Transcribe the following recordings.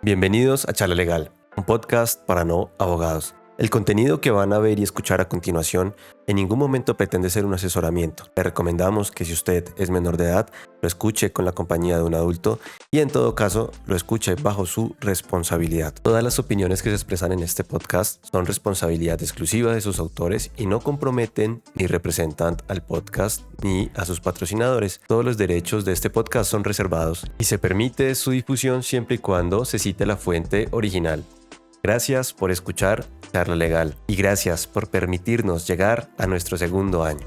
Bienvenidos a Charla Legal, un podcast para no abogados. El contenido que van a ver y escuchar a continuación en ningún momento pretende ser un asesoramiento. Le recomendamos que si usted es menor de edad, lo escuche con la compañía de un adulto y en todo caso lo escuche bajo su responsabilidad. Todas las opiniones que se expresan en este podcast son responsabilidad exclusiva de sus autores y no comprometen ni representan al podcast ni a sus patrocinadores. Todos los derechos de este podcast son reservados y se permite su difusión siempre y cuando se cite la fuente original. Gracias por escuchar Charla Legal y gracias por permitirnos llegar a nuestro segundo año.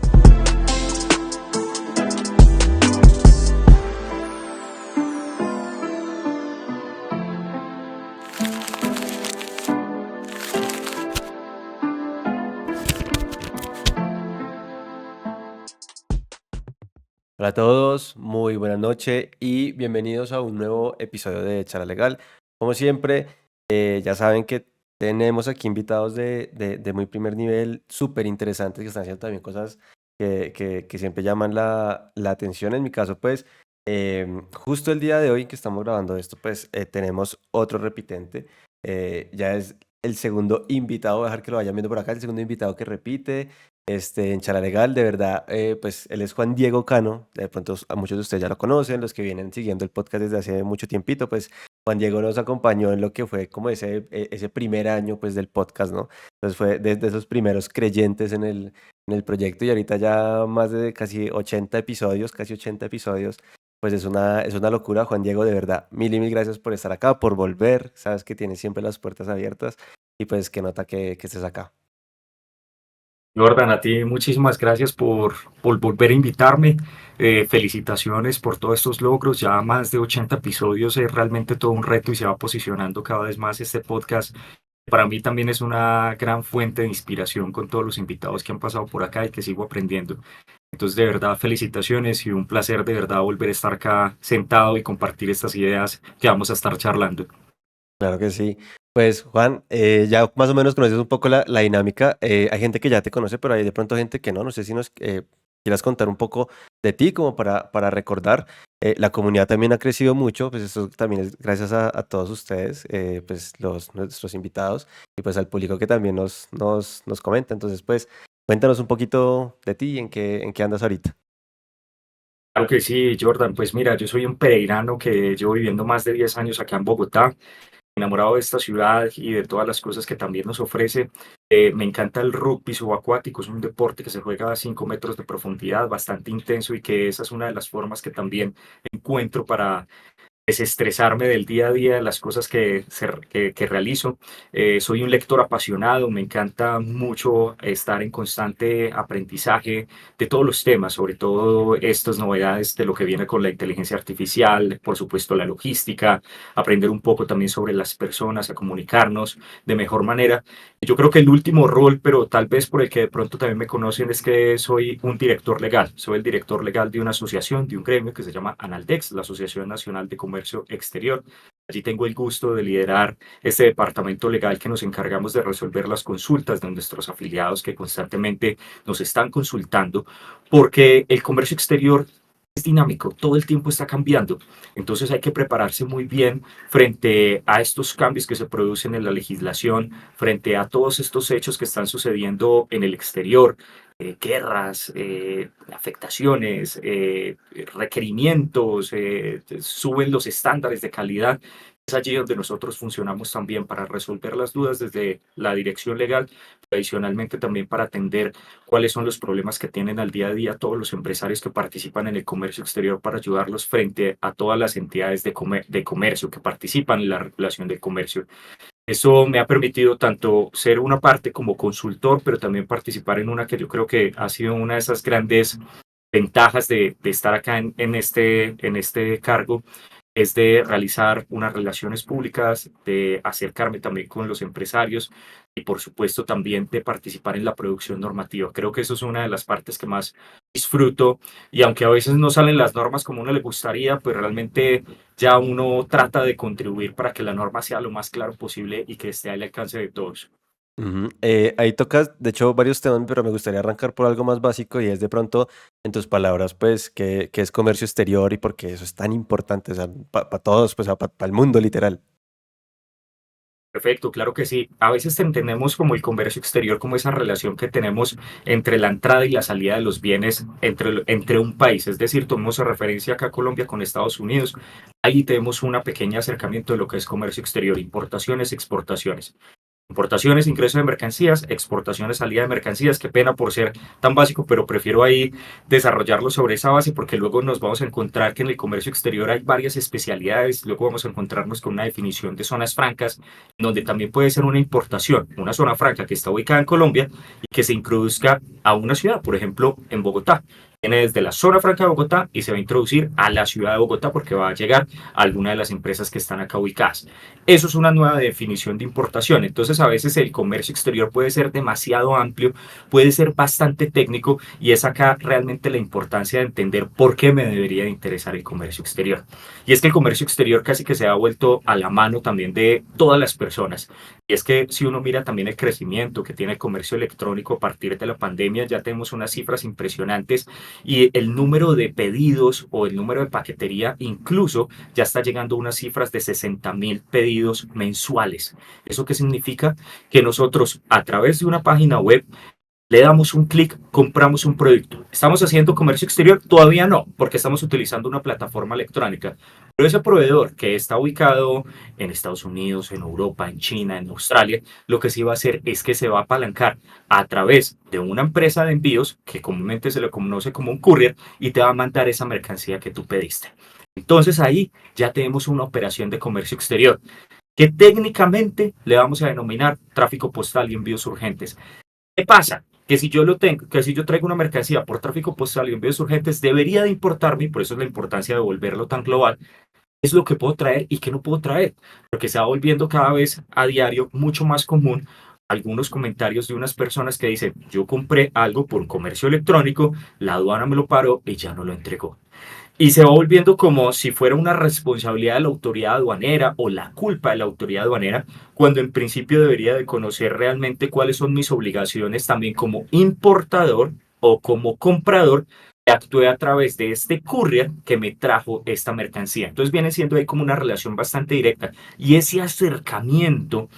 Hola a todos, muy buenas noches y bienvenidos a un nuevo episodio de Charla Legal. Como siempre, ya saben que tenemos aquí invitados de muy primer nivel, súper interesantes, que están haciendo también cosas que siempre llaman la atención. En mi caso, pues, justo el día de hoy que estamos grabando esto, pues, tenemos otro repitente. Ya es el segundo invitado, voy a dejar que lo vayan viendo por acá, el segundo invitado que repite en Charla Legal, de verdad, pues él es Juan Diego Cano, de pronto a muchos de ustedes ya lo conocen, los que vienen siguiendo el podcast desde hace mucho tiempito, pues Juan Diego nos acompañó en lo que fue como ese primer año pues del podcast, ¿no? Entonces fue desde esos primeros creyentes en el proyecto y ahorita ya más de casi 80 episodios, pues es una locura, Juan Diego, de verdad, mil y mil gracias por estar acá, por volver, sabes que tienes siempre las puertas abiertas y pues que nota que estés acá. Jordan, a ti muchísimas gracias por volver a invitarme. Felicitaciones por todos estos logros. Ya más de 80 episodios es realmente todo un reto y se va posicionando cada vez más este podcast. Para mí también es una gran fuente de inspiración con todos los invitados que han pasado por acá y que sigo aprendiendo. Entonces, de verdad, felicitaciones y un placer de verdad volver a estar acá sentado y compartir estas ideas que vamos a estar charlando. Claro que sí. Pues Juan, ya más o menos conoces un poco la dinámica. Hay gente que ya te conoce, pero hay de pronto gente que no. No sé si nos quieras contar un poco de ti como para recordar. La comunidad también ha crecido mucho, pues eso también es gracias a todos ustedes, pues nuestros invitados y pues al público que también nos comenta. Entonces, pues cuéntanos un poquito de ti, en qué andas ahorita. Claro que sí, Jordan. Pues mira, yo soy un peregrino que llevo viviendo más de 10 años acá en Bogotá, enamorado de esta ciudad y de todas las cosas que también nos ofrece. Me encanta el rugby subacuático, es un deporte que se juega a 5 metros de profundidad, bastante intenso y que esa es una de las formas que también encuentro para desestresarme del día a día, de las cosas que realizo. Soy un lector apasionado, me encanta mucho estar en constante aprendizaje de todos los temas, sobre todo estas novedades de lo que viene con la inteligencia artificial, por supuesto la logística, aprender un poco también sobre las personas, a comunicarnos de mejor manera. Yo creo que el último rol, pero tal vez por el que de pronto también me conocen, es que soy un director legal. Soy el director legal de una asociación, de un gremio que se llama ANALDEX, la Asociación Nacional de Comercio Exterior. Allí tengo el gusto de liderar este departamento legal que nos encargamos de resolver las consultas de nuestros afiliados que constantemente nos están consultando, porque el comercio exterior es dinámico, todo el tiempo está cambiando. Entonces hay que prepararse muy bien frente a estos cambios que se producen en la legislación, frente a todos estos hechos que están sucediendo en el exterior, guerras, afectaciones, requerimientos, suben los estándares de calidad. Es allí donde nosotros funcionamos también para resolver las dudas desde la dirección legal, adicionalmente también para atender cuáles son los problemas que tienen al día a día todos los empresarios que participan en el comercio exterior para ayudarlos frente a todas las entidades de comercio que participan en la regulación del comercio. Eso me ha permitido tanto ser una parte como consultor, pero también participar en una que yo creo que ha sido una de esas grandes ventajas de estar acá en este cargo, es de realizar unas relaciones públicas, de acercarme también con los empresarios y por supuesto también de participar en la producción normativa. Creo que eso es una de las partes que más disfruto y aunque a veces no salen las normas como a uno le gustaría, pues realmente ya uno trata de contribuir para que la norma sea lo más claro posible y que esté al alcance de todos. Ujú. Ahí tocas, de hecho, varios temas, pero me gustaría arrancar por algo más básico y es de pronto, en tus palabras, pues, qué es comercio exterior y por qué eso es tan importante, o sea, para todos, pues, para el mundo, literal. Perfecto, claro que sí. A veces entendemos como el comercio exterior como esa relación que tenemos entre la entrada y la salida de los bienes entre un país. Es decir, tomamos a referencia acá a Colombia con Estados Unidos. Ahí tenemos un pequeño acercamiento de lo que es comercio exterior, importaciones, exportaciones. Importaciones, ingreso de mercancías, exportaciones, salida de mercancías. Qué pena por ser tan básico, pero prefiero ahí desarrollarlo sobre esa base porque luego nos vamos a encontrar que en el comercio exterior hay varias especialidades. Luego vamos a encontrarnos con una definición de zonas francas, donde también puede ser una importación, una zona franca que está ubicada en Colombia y que se introduzca a una ciudad, por ejemplo, en Bogotá. Viene desde la zona franca de Bogotá y se va a introducir a la ciudad de Bogotá porque va a llegar a alguna de las empresas que están acá ubicadas. Eso es una nueva definición de importación. Entonces, a veces el comercio exterior puede ser demasiado amplio, puede ser bastante técnico y es acá realmente la importancia de entender por qué me debería de interesar el comercio exterior. Y es que el comercio exterior casi que se ha vuelto a la mano también de todas las personas. Y es que si uno mira también el crecimiento que tiene el comercio electrónico a partir de la pandemia, ya tenemos unas cifras impresionantes y el número de pedidos o el número de paquetería incluso ya está llegando a unas cifras de 60.000 pedidos mensuales. ¿Eso qué significa? Que nosotros a través de una página web le damos un clic, compramos un producto. ¿Estamos haciendo comercio exterior? Todavía no, porque estamos utilizando una plataforma electrónica. Pero ese proveedor que está ubicado en Estados Unidos, en Europa, en China, en Australia, lo que sí va a hacer es que se va a apalancar a través de una empresa de envíos que comúnmente se le conoce como un courier y te va a mandar esa mercancía que tú pediste. Entonces ahí ya tenemos una operación de comercio exterior que técnicamente le vamos a denominar tráfico postal y envíos urgentes. ¿Qué pasa? Que si yo lo tengo, que si yo traigo una mercancía por tráfico postal y envíos urgentes, debería de importarme, y por eso es la importancia de volverlo tan global, es lo que puedo traer y qué no puedo traer, porque se va volviendo cada vez a diario mucho más común algunos comentarios de unas personas que dicen, yo compré algo por comercio electrónico, la aduana me lo paró y ya no lo entregó. Y se va volviendo como si fuera una responsabilidad de la autoridad aduanera o la culpa de la autoridad aduanera, cuando en principio debería de conocer realmente cuáles son mis obligaciones también como importador o como comprador que actúe a través de este courier que me trajo esta mercancía. Entonces viene siendo ahí como una relación bastante directa y ese acercamiento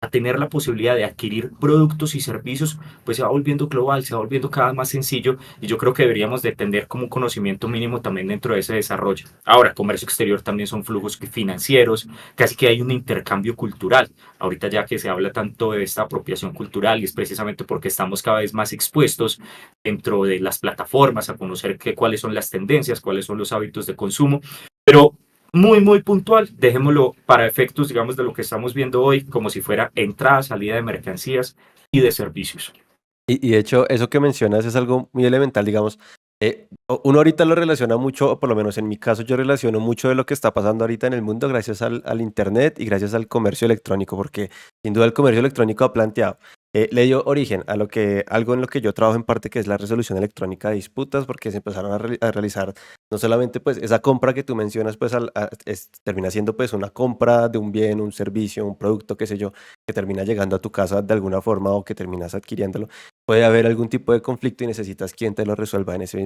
a tener la posibilidad de adquirir productos y servicios, pues se va volviendo global, se va volviendo cada vez más sencillo y yo creo que deberíamos de tener como un conocimiento mínimo también dentro de ese desarrollo. Ahora, comercio exterior también son flujos financieros, casi que hay un intercambio cultural. Ahorita ya que se habla tanto de esta apropiación cultural y es precisamente porque estamos cada vez más expuestos dentro de las plataformas a conocer cuáles son las tendencias, cuáles son los hábitos de consumo, pero muy puntual, dejémoslo para efectos, digamos, de lo que estamos viendo hoy, como si fuera entrada, salida de mercancías y de servicios. Y de hecho, eso que mencionas es algo muy elemental, digamos. Uno ahorita lo relaciona mucho, o por lo menos en mi caso, yo relaciono mucho de lo que está pasando ahorita en el mundo gracias al Internet y gracias al comercio electrónico, porque sin duda el comercio electrónico ha planteado, le dio origen a algo en lo que yo trabajo en parte, que es la resolución electrónica de disputas, porque se empezaron a realizar no solamente pues esa compra que tú mencionas, pues termina siendo pues una compra de un bien, un servicio, un producto, qué sé yo, que termina llegando a tu casa de alguna forma o que terminas adquiriéndolo. Puede haber algún tipo de conflicto y necesitas quien te lo resuelva en ese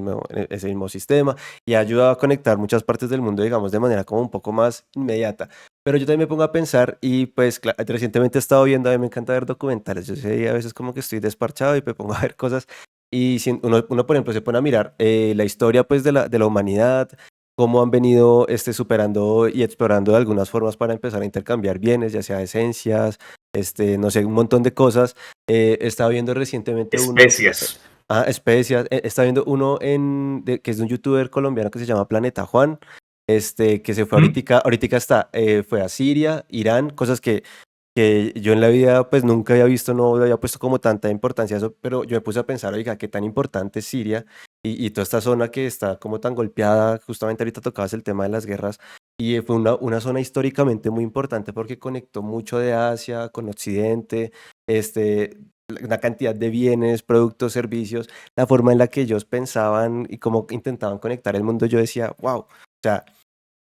mismo sistema y ha ayudado a conectar muchas partes del mundo, digamos, de manera como un poco más inmediata. Pero yo también me pongo a pensar y pues recientemente he estado viendo, a mí me encanta ver documentales, yo sé, a veces como que estoy desparchado y me pongo a ver cosas y si uno, por ejemplo, se pone a mirar la historia pues de la humanidad, cómo han venido superando y explorando de algunas formas para empezar a intercambiar bienes, ya sea esencias, no sé, un montón de cosas. Estaba viendo recientemente uno, Especias. especias, estaba viendo uno que es de un youtuber colombiano que se llama Planeta Juan, que se fue ¿Mm? ahorita fue a Siria, Irán, cosas que yo en la vida pues nunca había visto, no le había puesto como tanta importancia a eso, pero yo me puse a pensar, oiga, qué tan importante es Siria y toda esta zona que está como tan golpeada, justamente ahorita tocabas el tema de las guerras, y fue una zona históricamente muy importante porque conectó mucho de Asia con Occidente, una cantidad de bienes, productos, servicios, la forma en la que ellos pensaban y cómo intentaban conectar el mundo, yo decía, wow, o sea,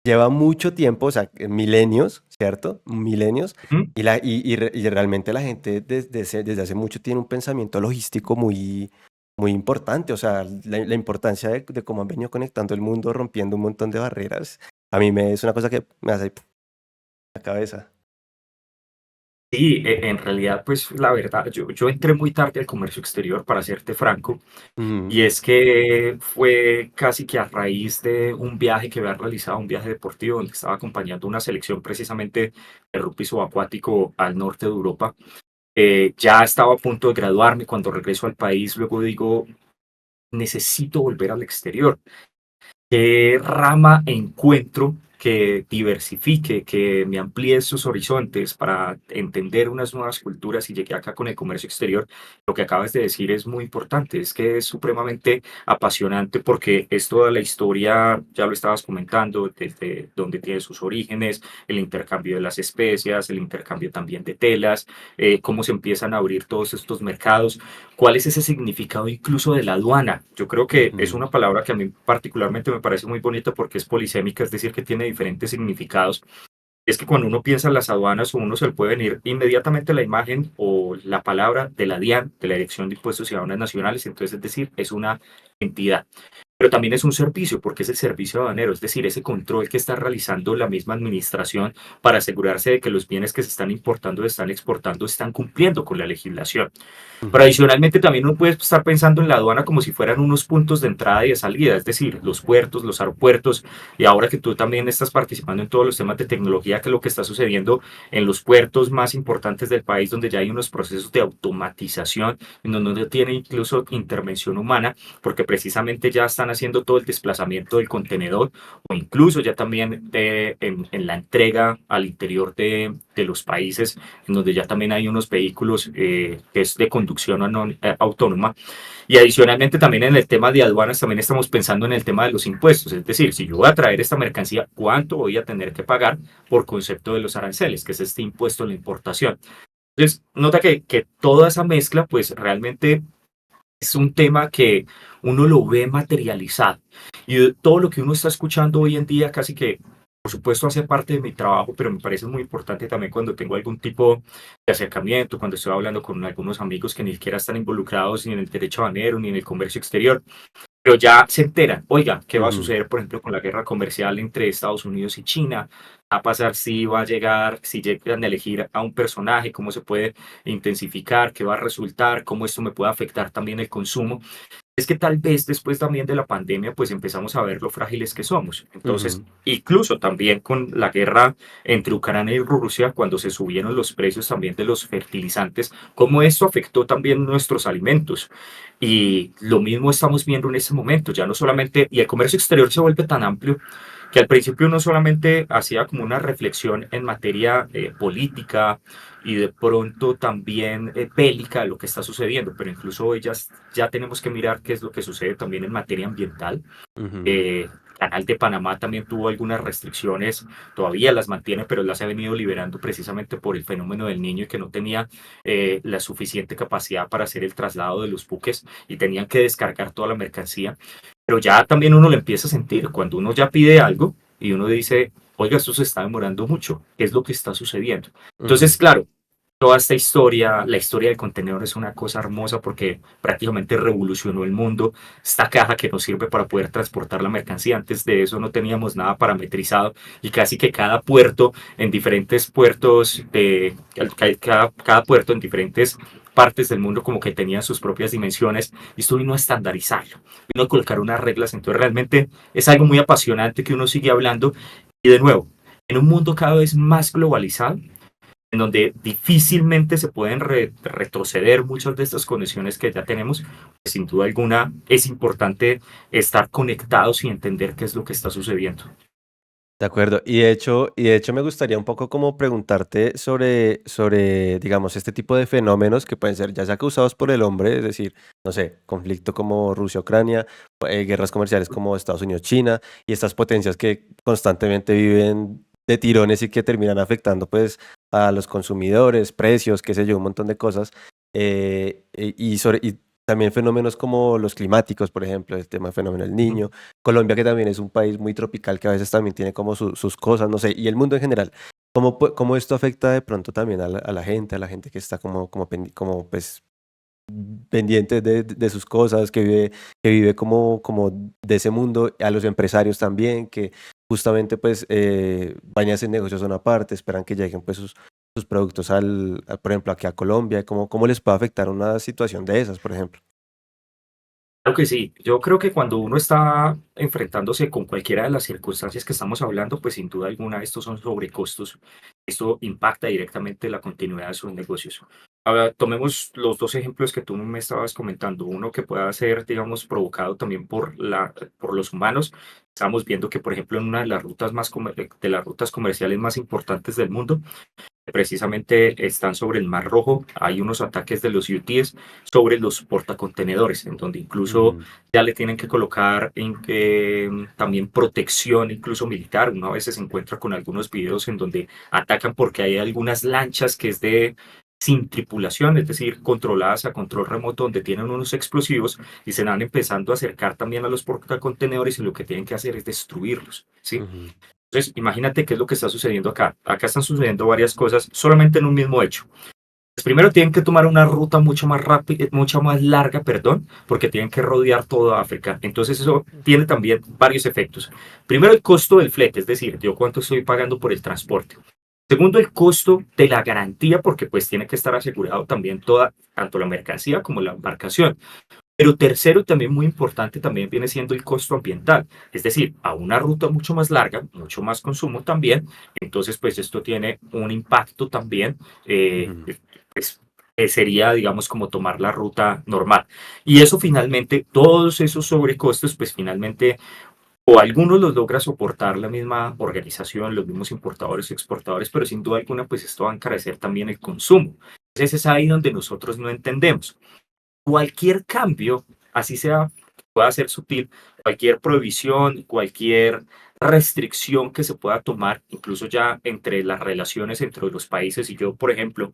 lleva mucho tiempo, o sea, milenios, ¿cierto? Milenios, ¿Mm? y realmente la gente desde hace mucho tiene un pensamiento logístico muy importante, o sea, la importancia de cómo han venido conectando el mundo, rompiendo un montón de barreras, a mí es una cosa que me hace la cabeza. Sí, en realidad, pues la verdad, yo entré muy tarde al comercio exterior, para serte franco, Ujú, y es que fue casi que a raíz de un viaje que había realizado, un viaje deportivo, donde estaba acompañando una selección precisamente de rugby subacuático al norte de Europa. Ya estaba a punto de graduarme cuando regreso al país, luego digo, necesito volver al exterior. ¿Qué rama encuentro que diversifique, que me amplíe sus horizontes para entender unas nuevas culturas? Y llegué acá con el comercio exterior. Lo que acabas de decir es muy importante, es que es supremamente apasionante porque es toda la historia, ya lo estabas comentando, desde donde tiene sus orígenes, el intercambio de las especias, el intercambio también de telas, cómo se empiezan a abrir todos estos mercados. ¿Cuál es ese significado incluso de la aduana? Yo creo que es ujú, una palabra que a mí particularmente me parece muy bonita porque es polisémica, es decir, que tiene diferentes significados. Es que cuando uno piensa en las aduanas, a uno se le puede venir inmediatamente la imagen o la palabra de la DIAN, de la Dirección de Impuestos y Aduanas Nacionales, entonces es decir, es una entidad. Pero también es un servicio, porque es el servicio aduanero, es decir, ese control que está realizando la misma administración para asegurarse de que los bienes que se están importando o están exportando están cumpliendo con la legislación. Pero ujú, adicionalmente también uno puede estar pensando en la aduana como si fueran unos puntos de entrada y de salida, es decir, los puertos, los aeropuertos, y ahora que tú también estás participando en todos los temas de tecnología, que es lo que está sucediendo en los puertos más importantes del país, donde ya hay unos procesos de automatización, en donde no tiene incluso intervención humana, porque precisamente ya están haciendo todo el desplazamiento del contenedor, o incluso ya también en la entrega al interior de los países, en donde ya también hay unos vehículos que es de conducción autónoma. Y adicionalmente también en el tema de aduanas también estamos pensando en el tema de los impuestos, es decir, si yo voy a traer esta mercancía, ¿cuánto voy a tener que pagar por concepto de los aranceles, que es este impuesto a la importación? Entonces, nota que toda esa mezcla, pues realmente es un tema que uno lo ve materializado. Y todo lo que uno está escuchando hoy en día casi que, por supuesto, hace parte de mi trabajo, pero me parece muy importante también cuando tengo algún tipo de acercamiento, cuando estoy hablando con algunos amigos que ni siquiera están involucrados ni en el derecho banero ni en el comercio exterior, pero ya se enteran, oiga, ¿qué va a ujú. suceder, por ejemplo, con la guerra comercial entre Estados Unidos y China? ¿Va a pasar si va a llegar, si llegan a elegir a un personaje, cómo se puede intensificar, qué va a resultar, cómo esto me puede afectar también el consumo? Es que tal vez después también de la pandemia, pues empezamos a ver lo frágiles que somos. Entonces, Ujú, incluso también con la guerra entre Ucrania y Rusia, cuando se subieron los precios también de los fertilizantes, cómo esto afectó también nuestros alimentos. Y lo mismo estamos viendo en este momento, ya no solamente, y el comercio exterior se vuelve tan amplio que al principio uno solamente hacía como una reflexión en materia política y de pronto también bélica de lo que está sucediendo, pero incluso hoy ya tenemos que mirar qué es lo que sucede también en materia ambiental. ujú. El Canal de Panamá también tuvo algunas restricciones, todavía las mantiene, pero las ha venido liberando precisamente por el fenómeno del niño y que no tenía la suficiente capacidad para hacer el traslado de los buques y tenían que descargar toda la mercancía. Pero ya también uno lo empieza a sentir cuando uno ya pide algo y uno dice, oiga, esto se está demorando mucho, ¿qué es lo que está sucediendo? Entonces, Ujú, claro, toda esta historia, la historia del contenedor es una cosa hermosa porque prácticamente revolucionó el mundo. Esta caja que nos sirve para poder transportar la mercancía. Antes de eso no teníamos nada parametrizado y casi que cada puerto en diferentes puertos, cada puerto en diferentes partes del mundo como que tenían sus propias dimensiones y esto vino a estandarizarlo, vino a colocar unas reglas. Entonces realmente es algo muy apasionante que uno sigue hablando y de nuevo, en un mundo cada vez más globalizado, en donde difícilmente se pueden retroceder muchas de estas conexiones que ya tenemos, pues sin duda alguna es importante estar conectados y entender qué es lo que está sucediendo. de acuerdo. Y de hecho me gustaría un poco como preguntarte sobre, digamos, este tipo de fenómenos que pueden ser ya sea causados por el hombre, es decir, no sé, conflicto como Rusia-Ucrania, guerras comerciales como Estados Unidos-China y estas potencias que constantemente viven de tirones y que terminan afectando pues a los consumidores, precios, qué sé yo, un montón de cosas. Y también fenómenos como los climáticos, por ejemplo, el tema del fenómeno del Ujú. Niño. Colombia, que también es un país muy tropical, que a veces también tiene como sus cosas, no sé, y el mundo en general. ¿Cómo esto afecta de pronto también a la gente que está como pues pendiente de sus cosas, que vive como de ese mundo, a los empresarios también, que justamente pues van y hacen negocios a una parte, esperan que lleguen pues sus productos por ejemplo, aquí a Colombia? ¿Cómo les puede afectar una situación de esas, por ejemplo? Claro que sí. Yo creo que cuando uno está enfrentándose con cualquiera de las circunstancias que estamos hablando, pues sin duda alguna estos son sobrecostos. Esto impacta directamente la continuidad de sus negocios. Ahora, tomemos los dos ejemplos que tú me estabas comentando. Uno que pueda ser, digamos, provocado también por los humanos. Estamos viendo que, por ejemplo, en una de las rutas de las rutas comerciales más importantes del mundo, precisamente están sobre el Mar Rojo. Hay unos ataques de los UTS sobre los portacontenedores, en donde incluso Ujú, ya le tienen que colocar también protección, incluso militar. Uno a veces se encuentra con algunos videos en donde atacan porque hay algunas lanchas que es de sin tripulación, es decir, controladas a control remoto, donde tienen unos explosivos y se van empezando a acercar también a los portacontenedores y lo que tienen que hacer es destruirlos, ¿sí? ujú, Entonces, imagínate qué es lo que está sucediendo acá. Acá están sucediendo varias cosas solamente en un mismo hecho. Pues primero tienen que tomar una ruta mucho más rápida, mucho más larga, perdón, porque tienen que rodear toda África. Entonces eso tiene también varios efectos. Primero el costo del flete, es decir, yo cuánto estoy pagando por el transporte. Segundo, el costo de la garantía, porque pues tiene que estar asegurado también toda, tanto la mercancía como la embarcación. Pero tercero, también muy importante, también viene siendo el costo ambiental. Es decir, a una ruta mucho más larga, mucho más consumo también. Entonces, pues esto tiene un impacto también, ujú. pues, que sería, digamos, como tomar la ruta normal. Y eso finalmente, todos esos sobrecostos, pues finalmente, o algunos los logra soportar la misma organización, los mismos importadores y exportadores, pero sin duda alguna, pues esto va a encarecer también el consumo. Entonces es ahí donde nosotros no entendemos cualquier cambio, así sea, pueda ser sutil, cualquier prohibición, cualquier restricción que se pueda tomar, incluso ya entre las relaciones entre los países, y yo, por ejemplo,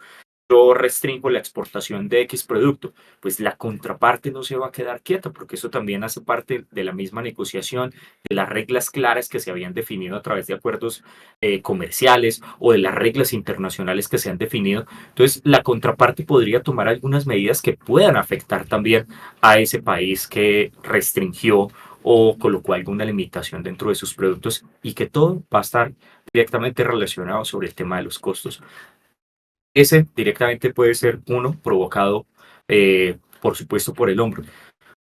yo restringo la exportación de X producto, pues la contraparte no se va a quedar quieta, porque eso también hace parte de la misma negociación, de las reglas claras que se habían definido a través de acuerdos comerciales o de las reglas internacionales que se han definido. Entonces, la contraparte podría tomar algunas medidas que puedan afectar también a ese país que restringió o colocó alguna limitación dentro de sus productos y que todo va a estar directamente relacionado sobre el tema de los costos. Ese directamente puede ser uno provocado, por supuesto, por el hombre,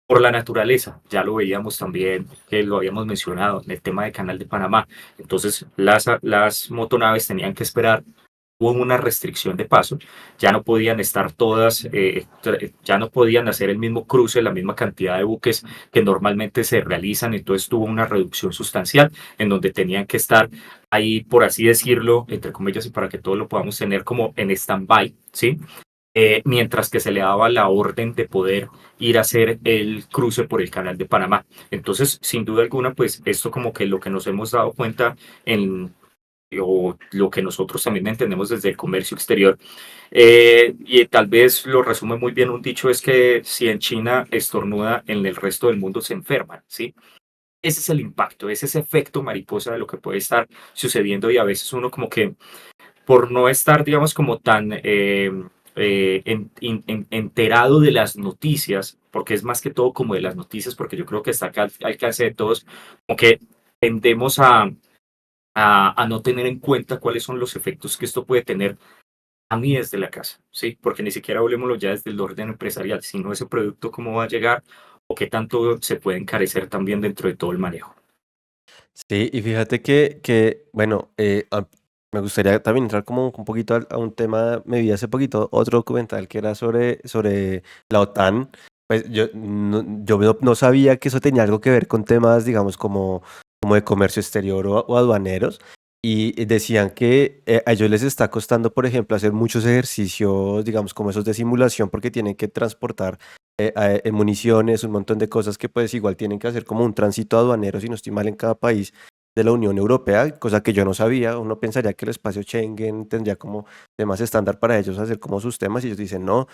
por la naturaleza. Ya lo veíamos también, que lo habíamos mencionado en el tema del Canal de Panamá. Entonces, las motonaves tenían que esperar. Hubo una restricción de paso, ya no podían estar todas, ya no podían hacer el mismo cruce, la misma cantidad de buques que normalmente se realizan, entonces tuvo una reducción sustancial en donde tenían que estar ahí, por así decirlo, entre comillas, y para que todos lo podamos tener como en stand-by, ¿sí? Mientras que se le daba la orden de poder ir a hacer el cruce por el canal de Panamá. Entonces, sin duda alguna, pues esto como que lo que nos hemos dado cuenta en o lo que nosotros también entendemos desde el comercio exterior. Y tal vez lo resume muy bien un dicho, es que si en China estornuda, en el resto del mundo se enferman, ¿sí? Ese es el impacto, ese es ese efecto mariposa de lo que puede estar sucediendo y a veces uno como que por no estar, digamos, como tan enterado de las noticias, porque es más que todo como de las noticias, porque yo creo que está acá al alcance de todos, como que tendemos a no tener en cuenta cuáles son los efectos que esto puede tener a mí desde la casa, ¿sí? Porque ni siquiera hablemoslo ya desde el orden empresarial, sino ese producto cómo va a llegar o qué tanto se puede encarecer también dentro de todo el manejo. Sí, y fíjate bueno, me gustaría también entrar como un poquito a un tema, me vi hace poquito otro documental que era sobre la OTAN. Pues yo no sabía que eso tenía algo que ver con temas, digamos, como de comercio exterior o aduaneros. Y decían que a ellos les está costando, por ejemplo, hacer muchos ejercicios, digamos, como esos de simulación, porque tienen que transportar municiones, un montón de cosas que pues igual tienen que hacer como un tránsito aduanero, si no estoy mal, en cada país de la Unión Europea, cosa que yo no sabía. Uno pensaría que el espacio Schengen tendría como temas estándar para ellos hacer como sus temas y ellos dicen no.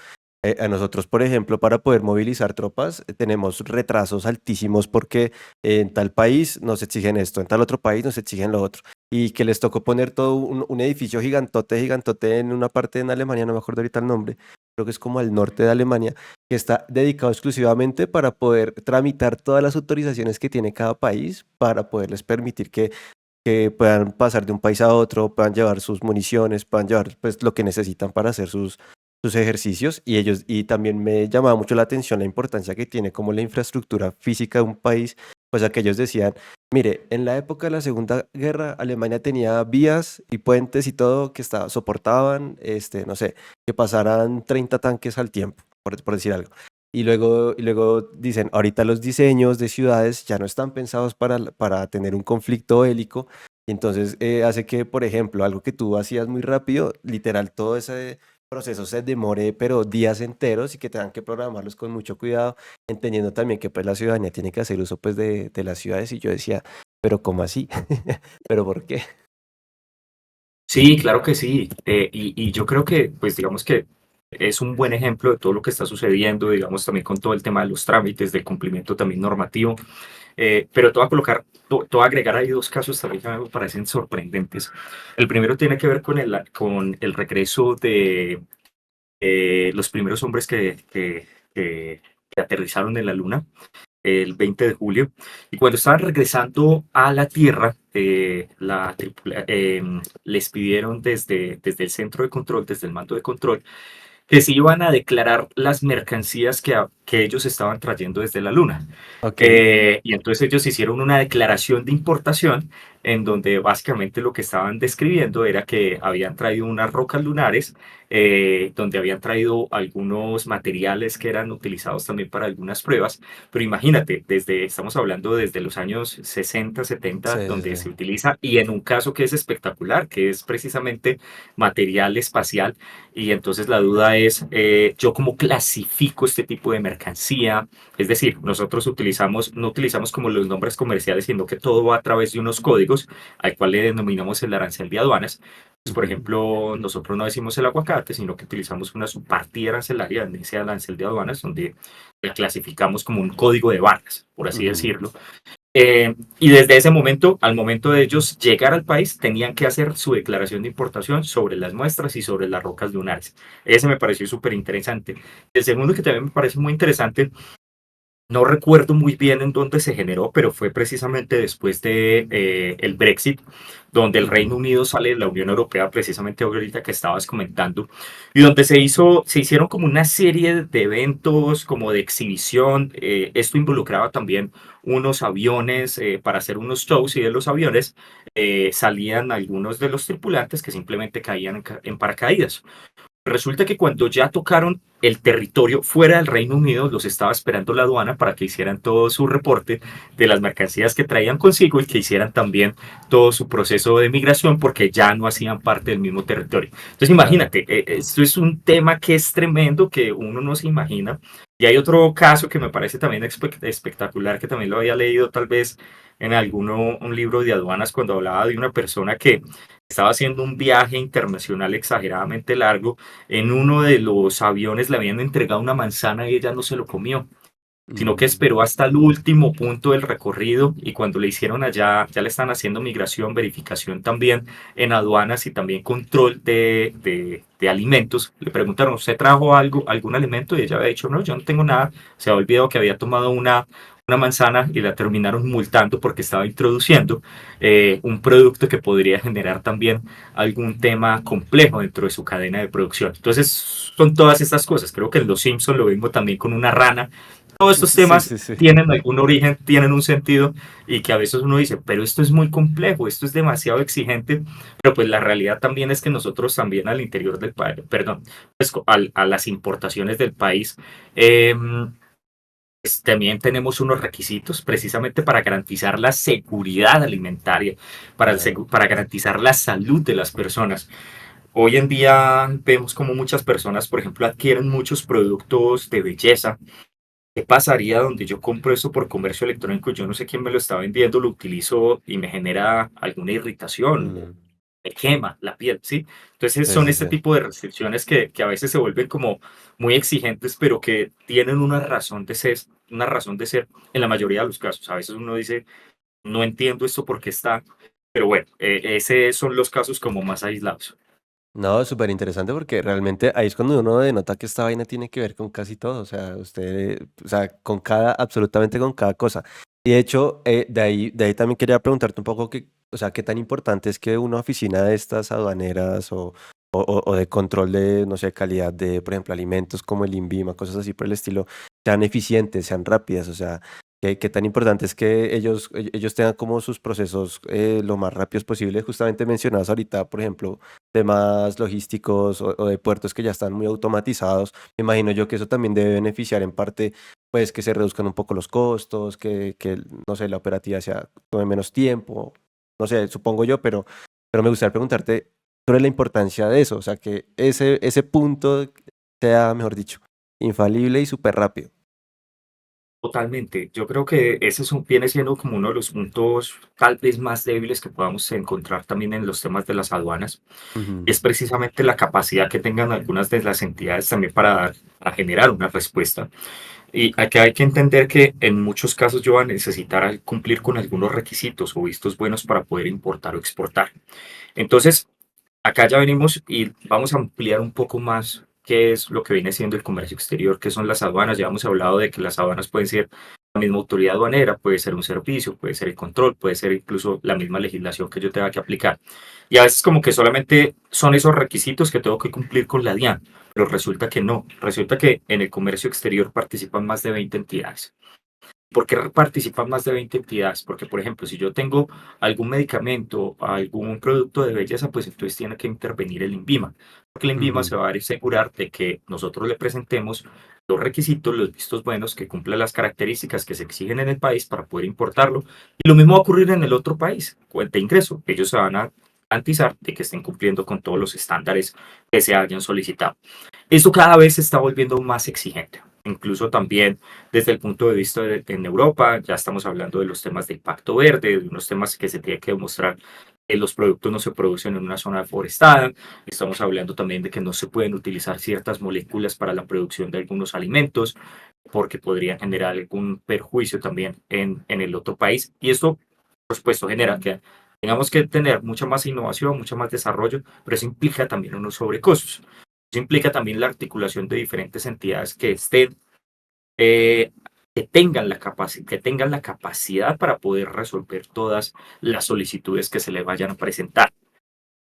A nosotros, por ejemplo, para poder movilizar tropas, tenemos retrasos altísimos porque en tal país nos exigen esto, en tal otro país nos exigen lo otro. Y que les tocó poner todo un edificio gigantote, gigantote en una parte en Alemania, no me acuerdo ahorita el nombre, creo que es como al norte de Alemania, que está dedicado exclusivamente para poder tramitar todas las autorizaciones que tiene cada país para poderles permitir que que puedan pasar de un país a otro, puedan llevar sus municiones, puedan llevar pues lo que necesitan para hacer sus ejercicios y también me llamaba mucho la atención la importancia que tiene como la infraestructura física de un país, pues aquellos decían, mire, en la época de la Segunda Guerra Alemania tenía vías y puentes y todo que soportaban, no sé, que pasaran 30 tanques al tiempo, por decir algo. Y luego dicen, ahorita los diseños de ciudades ya no están pensados para tener un conflicto bélico, y entonces hace que, por ejemplo, algo que tú hacías muy rápido, literal, todo ese proceso se demore, pero días enteros y que tengan que programarlos con mucho cuidado, entendiendo también que pues la ciudadanía tiene que hacer uso pues de las ciudades, y yo decía, pero ¿cómo así? ¿Pero por qué? Sí, claro que sí. Y yo creo que, pues digamos que es un buen ejemplo de todo lo que está sucediendo, digamos, también con todo el tema de los trámites, del cumplimiento también normativo. Pero te voy a colocar, te voy a agregar ahí dos casos también que me parecen sorprendentes. El primero tiene que ver con el regreso de los primeros hombres que aterrizaron en la Luna el 20 de julio. Y cuando estaban regresando a la Tierra, les pidieron desde el centro de control, desde el mando de control, que se iban a declarar las mercancías que ellos estaban trayendo desde la Luna. Ok, Y entonces ellos hicieron una declaración de importación en donde básicamente lo que estaban describiendo era que habían traído unas rocas lunares, donde habían traído algunos materiales que eran utilizados también para algunas pruebas. Pero imagínate, estamos hablando desde los años 60, sí, 70, sí, donde sí. se utiliza, y en un caso que es espectacular, que es precisamente material espacial. Y entonces la duda es, ¿yo cómo clasifico este tipo de mercancía? Es decir, nosotros no utilizamos como los nombres comerciales, sino que todo va a través de unos códigos al cual le denominamos el arancel de aduanas. Pues, por Ujú. ejemplo, nosotros no decimos el aguacate, sino que utilizamos una subpartida arancelaria en ese arancel de aduanas, donde la clasificamos como un código de barras, por así Ujú. decirlo. Y desde ese momento, al momento de ellos llegar al país, tenían que hacer su declaración de importación sobre las muestras y sobre las rocas lunares. Ese me pareció súper interesante. El segundo que también me parece muy interesante, no recuerdo muy bien en dónde se generó, pero fue precisamente después de el Brexit, donde el Reino Ujú. Unido sale de la Unión Europea, precisamente ahorita que estabas comentando, y donde se hicieron como una serie de eventos, como de exhibición. Esto involucraba también unos aviones para hacer unos shows, y de los aviones salían algunos de los tripulantes que simplemente caían en paracaídas. Resulta que cuando ya tocaron el territorio fuera del Reino Unido, los estaba esperando la aduana para que hicieran todo su reporte de las mercancías que traían consigo, y que hicieran también todo su proceso de migración, porque ya no hacían parte del mismo territorio. Entonces Claro. imagínate, esto es un tema que es tremendo, que uno no se imagina. Y hay otro caso que me parece también espectacular, que también lo había leído tal vez en un libro de aduanas, cuando hablaba de una persona que estaba haciendo un viaje internacional exageradamente largo. En uno de los aviones le habían entregado una manzana y ella no se lo comió, sino que Mm. esperó hasta el último punto del recorrido, y cuando le hicieron allá, ya le están haciendo migración, verificación también en aduanas y también control de alimentos. Le preguntaron, ¿usted trajo algún alimento? Y ella había dicho, no, yo no tengo nada. Se había olvidado que había tomado una manzana, y la terminaron multando porque estaba introduciendo un producto que podría generar también algún tema complejo dentro de su cadena de producción. Entonces, son todas estas cosas. Creo que en Los Simpson lo mismo también con una rana. Todos estos Sí, temas sí, sí. tienen algún origen, tienen un sentido, y que a veces uno dice, pero esto es muy complejo, esto es demasiado exigente. Pero pues la realidad también es que nosotros también al interior del país, perdón, pues a las importaciones del país, eh, pues también tenemos unos requisitos precisamente para garantizar la seguridad alimentaria, Claro. para garantizar la salud de las personas. Hoy en día vemos como muchas personas, por ejemplo, adquieren muchos productos de belleza. ¿Qué pasaría donde yo compro eso por comercio electrónico? Yo no sé quién me lo está vendiendo, lo utilizo y me genera alguna irritación, o Mm. me quema la piel, ¿sí? Entonces Sí, son sí, este sí. tipo de restricciones que a veces se vuelven como muy exigentes, pero que tienen una razón de ser en la mayoría de los casos. A veces uno dice, no entiendo esto por qué está, pero bueno, esos son los casos como más aislados. No, súper interesante porque realmente ahí es cuando uno denota que esta vaina tiene que ver con casi todo, o sea, usted, o sea, absolutamente con cada cosa. Y de hecho, de ahí también quería preguntarte un poco que o sea, qué tan importante es que una oficina de estas aduaneras o de control de, no sé, calidad de, por ejemplo, alimentos como el INVIMA, cosas así por el estilo, sean eficientes, sean rápidas, o sea, qué tan importante es que ellos tengan como sus procesos lo más rápidos posible. Justamente mencionabas ahorita, por ejemplo, temas logísticos o de puertos que ya están muy automatizados. Me imagino yo que eso también debe beneficiar en parte, pues que se reduzcan un poco los costos, que no sé, la operativa sea, tome menos tiempo, no sé, supongo yo, pero me gustaría preguntarte sobre la importancia de eso, o sea, que ese punto sea, mejor dicho, infalible y súper rápido. Totalmente. Yo creo que ese viene siendo como uno de los puntos tal vez más débiles que podamos encontrar también en los temas de las aduanas. Ujú, Es precisamente la capacidad que tengan algunas de las entidades también para generar una respuesta. Y aquí hay que entender que en muchos casos yo voy a necesitar cumplir con algunos requisitos o vistos buenos para poder importar o exportar. Entonces, acá ya venimos y vamos a ampliar un poco más qué es lo que viene siendo el comercio exterior, qué son las aduanas. Ya hemos hablado de que las aduanas pueden ser la misma autoridad aduanera, puede ser un servicio, puede ser el control, puede ser incluso la misma legislación que yo tenga que aplicar. Y a veces como que solamente son esos requisitos que tengo que cumplir con la DIAN, pero resulta que no. Resulta que en el comercio exterior participan más de 20 entidades. ¿Por qué participan más de 20 entidades? Porque, por ejemplo, si yo tengo algún medicamento, algún producto de belleza, pues entonces tiene que intervenir el INVIMA. Porque el INVIMA ujú, se va a asegurar de que nosotros le presentemos los requisitos, los vistos buenos, que cumplan las características que se exigen en el país para poder importarlo. Y lo mismo va a ocurrir en el otro país, cuenta de ingreso. Ellos se van a garantizar de que estén cumpliendo con todos los estándares que se hayan solicitado. Esto cada vez se está volviendo más exigente. Incluso también desde el punto de vista en Europa, ya estamos hablando de los temas de impacto verde, de unos temas que se tiene que demostrar que los productos no se producen en una zona deforestada. Estamos hablando también de que no se pueden utilizar ciertas moléculas para la producción de algunos alimentos porque podrían generar algún perjuicio también en el otro país. Y esto, por supuesto, genera que tengamos que tener mucha más innovación, mucho más desarrollo, pero eso implica también unos sobrecostos. Eso implica también la articulación de diferentes entidades que estén, eh, que tengan la capacidad para poder resolver todas las solicitudes que se le vayan a presentar.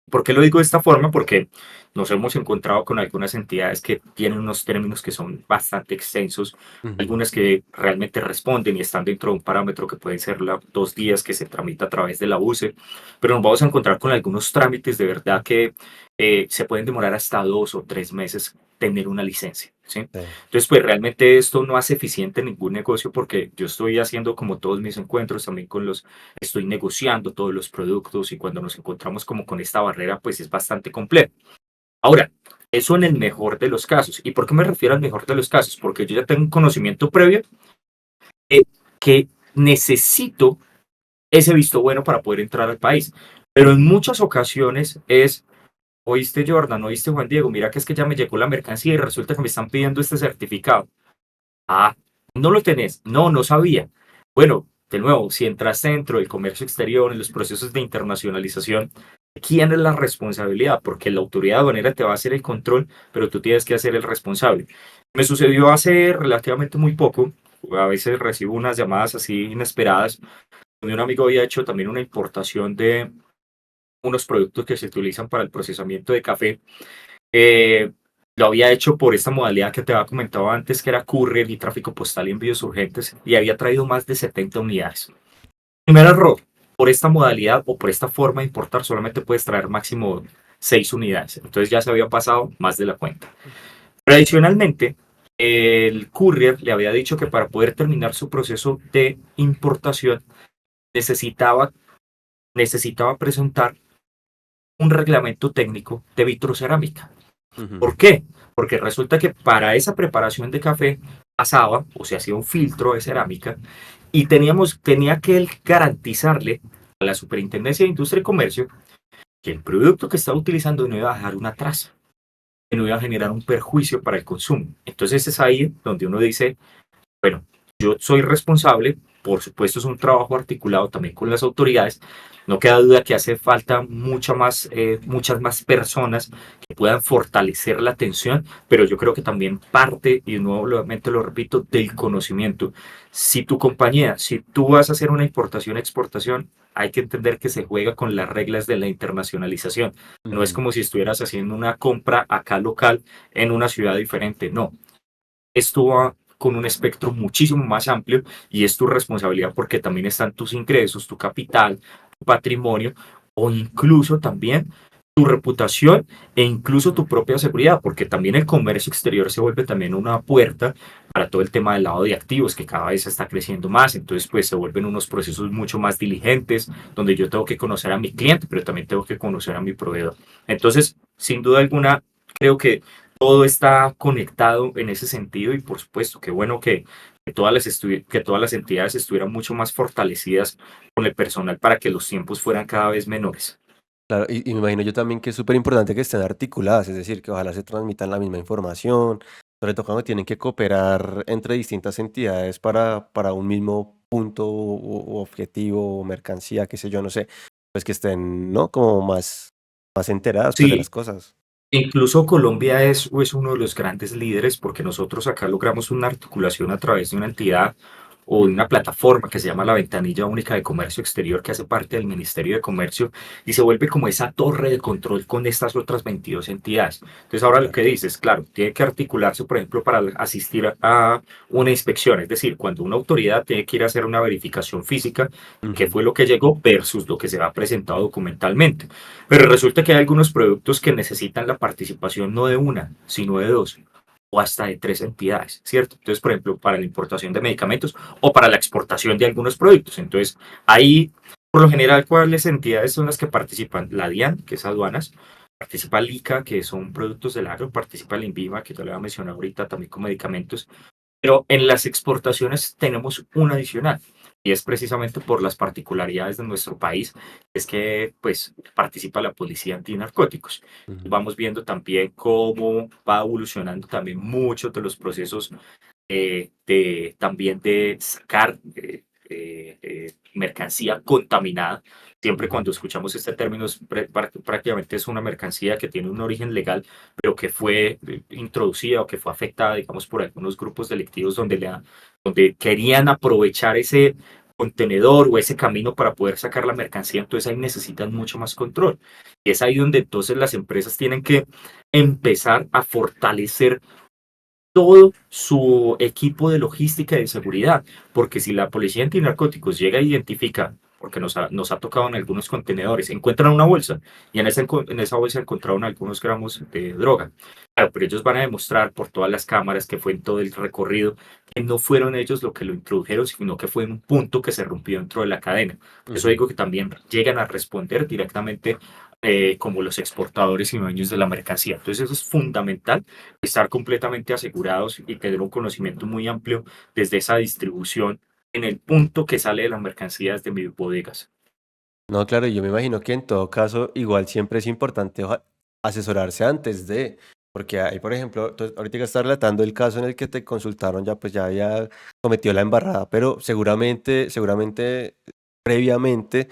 ¿Por qué lo digo de esta forma? Porque nos hemos encontrado con algunas entidades que tienen unos términos que son bastante extensos, ujú. algunas que realmente responden y están dentro de un parámetro que pueden ser 2 días que se tramita a través de la UCE, pero nos vamos a encontrar con algunos trámites de verdad que se pueden demorar hasta 2 o 3 meses tener una licencia, ¿sí? Sí. Entonces, pues realmente esto no hace eficiente ningún negocio porque yo estoy haciendo como todos mis encuentros también con los estoy negociando todos los productos y cuando nos encontramos como con esta barrera, pues es bastante complejo. Ahora, eso en el mejor de los casos. ¿Y por qué me refiero al mejor de los casos? Porque yo ya tengo un conocimiento previo eh, que necesito ese visto bueno para poder entrar al país. Pero en muchas ocasiones es, oíste Jordan, oíste Juan Diego, mira que es que ya me llegó la mercancía y resulta que me están pidiendo este certificado. Ah, ¿no lo tenés? No, no sabía. Bueno, de nuevo, si entraste dentro del comercio exterior, en los procesos de internacionalización, ¿quién es la responsabilidad? Porque la autoridad aduanera te va a hacer el control, pero tú tienes que ser el responsable. Me sucedió hace relativamente muy poco. A veces recibo unas llamadas así inesperadas. Un amigo había hecho también una importación de unos productos que se utilizan para el procesamiento de café. Eh, lo había hecho por esta modalidad que te había comentado antes, que era courier y tráfico postal y envíos urgentes, y había traído más de 70 unidades. Primer error, por esta modalidad o por esta forma de importar solamente puedes traer máximo 6 unidades. Entonces ya se había pasado más de la cuenta. Pero adicionalmente, el courier le había dicho que para poder terminar su proceso de importación necesitaba, necesitaba presentar un reglamento técnico de vitrocerámica. Ujú, ¿Por qué? Porque resulta que para esa preparación de café pasaba o se hacía un filtro de cerámica y tenía que él garantizarle a la Superintendencia de Industria y Comercio que el producto que estaba utilizando no iba a dejar una traza, que no iba a generar un perjuicio para el consumo. Entonces es ahí donde uno dice, bueno, yo soy responsable, por supuesto es un trabajo articulado también con las autoridades, no queda duda que hace falta muchas más personas que puedan fortalecer la atención, pero yo creo que también parte, y nuevamente lo repito, del conocimiento. Si tu compañía, si tú vas a hacer una importación, exportación, hay que entender que se juega con las reglas de la internacionalización. No es Ujú. como si estuvieras haciendo una compra acá local en una ciudad diferente, no. Esto va con un espectro muchísimo más amplio y es tu responsabilidad porque también están tus ingresos, tu capital, tu patrimonio o incluso también tu reputación e incluso tu propia seguridad, porque también el comercio exterior se vuelve también una puerta para todo el tema del lavado de activos que cada vez está creciendo más, entonces pues se vuelven unos procesos mucho más diligentes donde yo tengo que conocer a mi cliente, pero también tengo que conocer a mi proveedor. Entonces, sin duda alguna, creo que todo está conectado en ese sentido y por supuesto, qué bueno que todas las entidades estuvieran mucho más fortalecidas con el personal para que los tiempos fueran cada vez menores. Claro, y me imagino yo también que es súper importante que estén articuladas, es decir, que ojalá se transmitan la misma información, sobre todo cuando tienen que cooperar entre distintas entidades para un mismo punto u objetivo o mercancía, qué sé yo, no sé, pues que estén, ¿no? Como más enteradas pues de Sí, las cosas. incluso Colombia es uno de los grandes líderes porque nosotros acá logramos una articulación a través de una entidad o de una plataforma que se llama la Ventanilla Única de Comercio Exterior, que hace parte del Ministerio de Comercio y se vuelve como esa torre de control con estas otras 22 entidades. Entonces ahora lo Claro. que dices, claro, tiene que articularse, por ejemplo, para asistir a una inspección, es decir, cuando una autoridad tiene que ir a hacer una verificación física, qué Ujú, fue lo que llegó versus lo que se ha presentado documentalmente. Pero resulta que hay algunos productos que necesitan la participación no de una, sino de dos o hasta de tres entidades, ¿cierto? Entonces, por ejemplo, para la importación de medicamentos o para la exportación de algunos productos. Entonces, ahí, por lo general, ¿cuáles entidades son las que participan? La DIAN, que es aduanas, participa el ICA, que son productos del agro, participa el INVIMA, que te lo voy a mencionar ahorita también con medicamentos, pero en las exportaciones tenemos un adicional y es precisamente por las particularidades de nuestro país, es que pues participa la policía antinarcóticos. ujú. Vamos viendo también cómo va evolucionando también muchos de los procesos también de sacar mercancía contaminada. Siempre Ujú, cuando escuchamos este término, prácticamente es una mercancía que tiene un origen legal, pero que fue introducida o que fue afectada, digamos, por algunos grupos delictivos donde querían aprovechar ese contenedor o ese camino para poder sacar la mercancía, entonces ahí necesitan mucho más control. Y es ahí donde entonces las empresas tienen que empezar a fortalecer todo su equipo de logística y de seguridad, porque si la policía antinarcóticos llega e identifica, porque nos ha tocado en algunos contenedores, encuentran una bolsa y en esa bolsa encontraron algunos gramos de droga. Claro, pero ellos van a demostrar por todas las cámaras que fue en todo el recorrido que no fueron ellos lo que lo introdujeron, sino que fue en un punto que se rompió dentro de la cadena. Por eso ujú. digo que también llegan a responder directamente como los exportadores y dueños de la mercancía. Entonces eso es fundamental, estar completamente asegurados y tener un conocimiento muy amplio desde esa distribución en el punto que sale de las mercancías de mis bodegas. No, claro, yo me imagino que en todo caso igual siempre es importante asesorarse antes de, porque hay, por ejemplo, ahorita que estás relatando el caso en el que te consultaron ya, pues ya había cometido la embarrada, pero seguramente previamente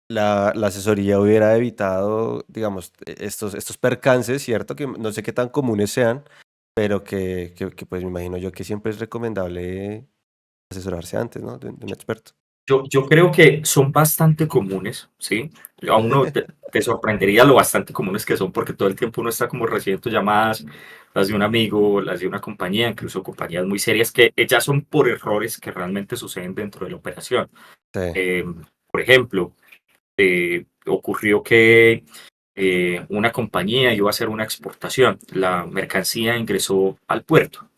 la asesoría hubiera evitado, digamos, estos percances, ¿cierto? Que no sé qué tan comunes sean, pero que pues me imagino yo que siempre es recomendable asesorarse antes, ¿no? De un experto. Yo creo que son bastante comunes, ¿sí? A uno te sorprendería lo bastante comunes que son, porque todo el tiempo uno está como recibiendo llamadas, las de un amigo, las de una compañía, incluso compañías muy serias, que ya son por errores que realmente suceden dentro de la operación. Sí. Eh, por ejemplo, ocurrió que una compañía iba a hacer una exportación. La mercancía ingresó al puerto